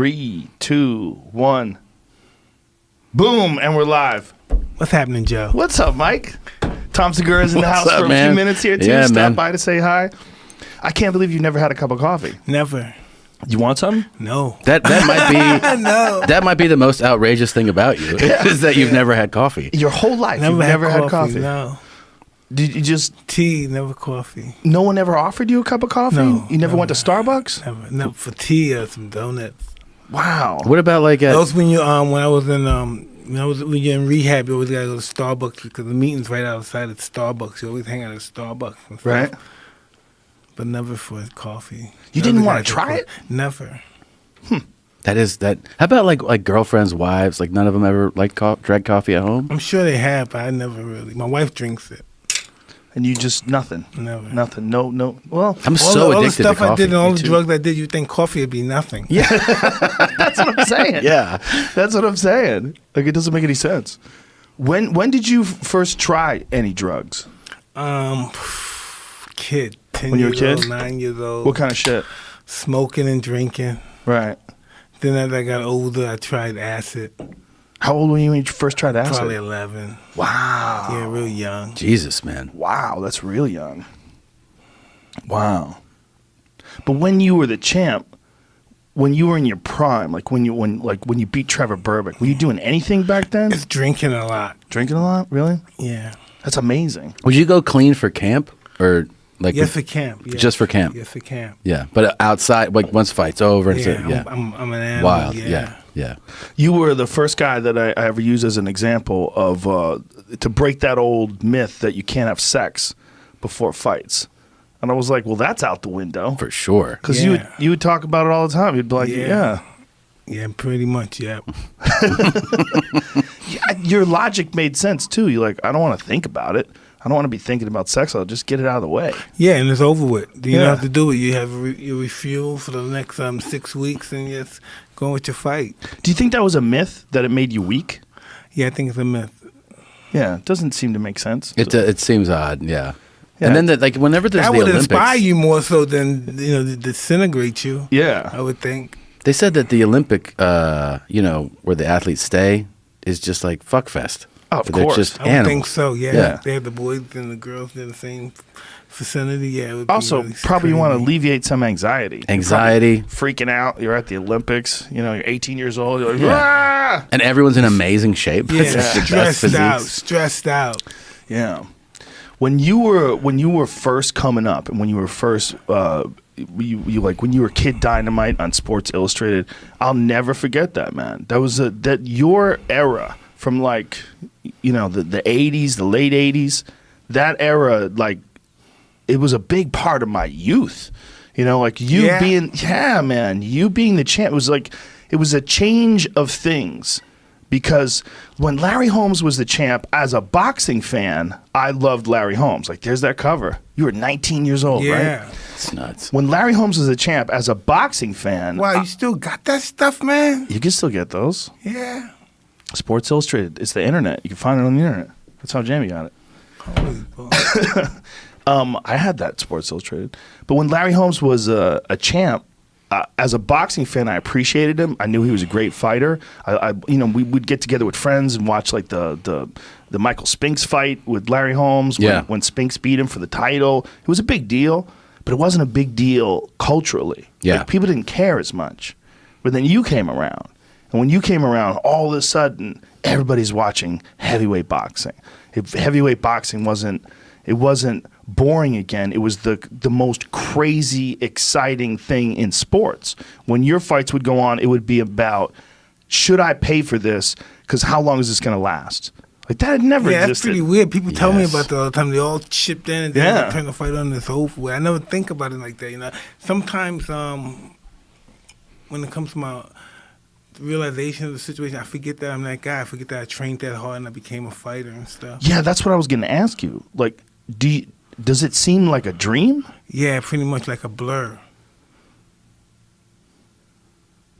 3, 2, 1. Boom, and we're live. What's happening, Joe? What's up, Mike? Tom Segura's in the What's house up, for a man? few minutes here, too. Yeah, Stop man. by to say hi. I can't believe you never had a cup of coffee. Never. You want some? No. That might be No. that might be the most outrageous thing about you is that you've never had coffee. Your whole life, you've never had coffee. No. Did you just... Tea, never coffee. No one ever offered you a cup of coffee? No, You never went to Starbucks? Never. No, for tea or some donuts. Wow. What about like That was when you when I was in when you're in rehab, you always gotta go to Starbucks because the meeting's right outside at Starbucks. You always hang out at Starbucks and stuff. Right. But never for coffee. You didn't want to try it? Never. that. How about like girlfriends, wives? Like none of them ever like drank coffee at home. I'm sure they have, but I never really. My wife drinks it. And you just nothing. Never. Nothing. No. Well, I'm so all the addicted stuff to coffee. I did and all Me the too. drugs I did, you think coffee would be nothing. yeah. That's what I'm saying. Yeah. That's what I'm saying. Like, it doesn't make any sense. When did you first try any drugs? Kid. 10 When you were a years kid? old, 9 years old. What kind of shit? Smoking and drinking. Right. Then as I got older, I tried acid. How old were you when you first tried acid? Probably 11. Wow. Yeah, real young. Jesus, man. Wow, that's real young. Wow. But when you were the champ, when you were in your prime, like when you beat Trevor Burbick, were you doing anything back then? It's drinking a lot. Drinking a lot? Really? Yeah. That's amazing. Would you go clean for camp or like Yes, for camp. Yes. just for camp? Yes, for camp. Yeah, but outside, like once fight's over, and Yeah, so, I'm an animal. wild. Yeah. Yeah. You were the first guy that I ever used as an example of to break that old myth that you can't have sex before fights. And I was like, well, that's out the window. For sure. Because Yeah. you would talk about it all the time. You'd be like, yeah. Yeah, pretty much, yeah. Your logic made sense, too. You're like, I don't want to think about it. I don't want to be thinking about sex. I'll just get it out of the way. Yeah, and it's over with. You Yeah. don't have to do it. You have your refuel for the next 6 weeks and just go with your fight. Do you think that was a myth, that it made you weak? Yeah, I think it's a myth. Yeah, it doesn't seem to make sense. It seems odd. Yeah. Yeah. And then like whenever there's That the would Olympics, inspire you more so than, disintegrate you, Yeah. I would think. they said that the Olympic, where the athletes stay, is just like fuck fest. Oh, of They're course. just I would animals. think so, yeah. Yeah. They have the boys and the girls in the same vicinity. Yeah, it would be Also, really probably you want to crazy. alleviate some anxiety. You're Anxiety. probably freaking out. You're at the Olympics. You're 18 years old. You're like, Yeah. "Ah!" And everyone's in amazing shape. Yeah, It's like the best stressed out. Yeah. When you were first coming up, and when you were first, you like when you were Kid Dynamite on Sports Illustrated, I'll never forget that, man. That was that your era from like, the 80s, the late 80s. That era, like, it was a big part of my youth. Like you Yeah. being, man, you being the champ. It was like, it was a change of things. Because when Larry Holmes was the champ, as a boxing fan, I loved Larry Holmes. Like, there's that cover. You were 19 years old, Yeah. right? It's nuts. When Larry Holmes was the champ, as a boxing fan, Wow, you still got that stuff, man? you can still get those. Yeah. Sports Illustrated. It's the internet. You can find it on the internet. That's how Jamie got it. Holy boy. I had that Sports Illustrated. But when Larry Holmes was a champ, as a boxing fan, I appreciated him. I knew he was a great fighter. We would get together with friends and watch like the Michael Spinks fight with Larry Holmes. When Spinks beat him for the title, it was a big deal, but it wasn't a big deal culturally. Yeah. Like, people didn't care as much. But then you came around, and when you came around, all of a sudden everybody's watching heavyweight boxing. If heavyweight boxing wasn't boring again. It was the most crazy, exciting thing in sports. When your fights would go on, it would be about, should I pay for this? Because how long is this going to last? Like, that had never Yeah, that's existed. pretty weird. People tell me Yes. about that all the time. They all chipped in and Yeah. then turn the fight on this over with. I never think about it like that, Sometimes when it comes to my realization of the situation, I forget that I'm that guy. I forget that I trained that hard and I became a fighter and stuff. Yeah, that's what I was going to ask you. Like, does it seem like a dream? Yeah, pretty much like a blur.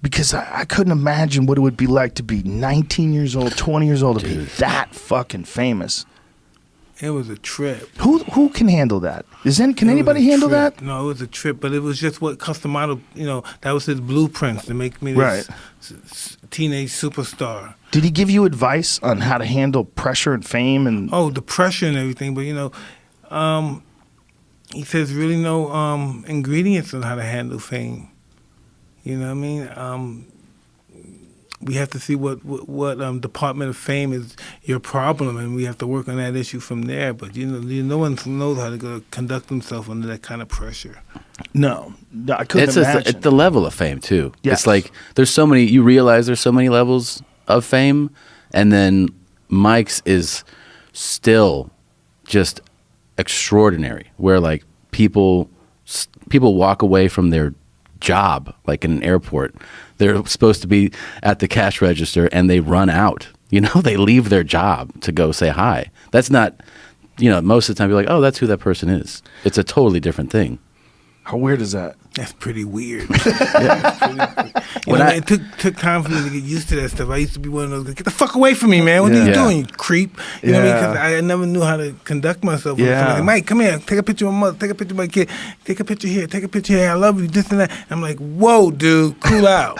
Because I couldn't imagine what it would be like to be 19 years old, 20 years old, to be that fucking famous. It was a trip. Who can handle that? Can anybody handle that? No, it was a trip, but it was just what Customato, that was his blueprints to make me this Right. teenage superstar. Did he give you advice on how to handle pressure and fame and? Oh, the pressure and everything, but he says really no ingredients on how to handle fame. You know what I mean? We have to see what Department of Fame is your problem, and we have to work on that issue from there. But no one knows how to conduct themselves under that kind of pressure. No, I couldn't imagine. It's the level of fame too. Yes. It's like there's so many. You realize there's so many levels of fame, and then Mike's is still just extraordinary. Where like people walk away from their job, like in an airport. They're supposed to be at the cash register and they run out. They leave their job to go say hi. That's not, most of the time you're like, oh, that's who that person is. It's a totally different thing. How weird is that? That's pretty weird. Yeah. It took time for me to get used to that stuff. I used to be one of those, get the fuck away from me, man. What are you doing, you creep? You know what I mean? Because I never knew how to conduct myself. Yeah. Like, Mike, come here. Take a picture of my mother. Take a picture of my kid. Take a picture here. Take a picture here. I love you, this and that. I'm like, whoa, dude, cool out.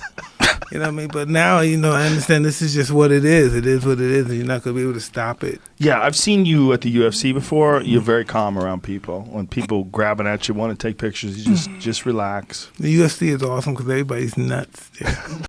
You know what I mean? But now, I understand this is just what it is. It is what it is, and you're not going to be able to stop it. Yeah, I've seen you at the UFC before. You're very calm around people. When people grabbing at you, want to take pictures, you just relax. The UFC is awesome because everybody's nuts. Yeah.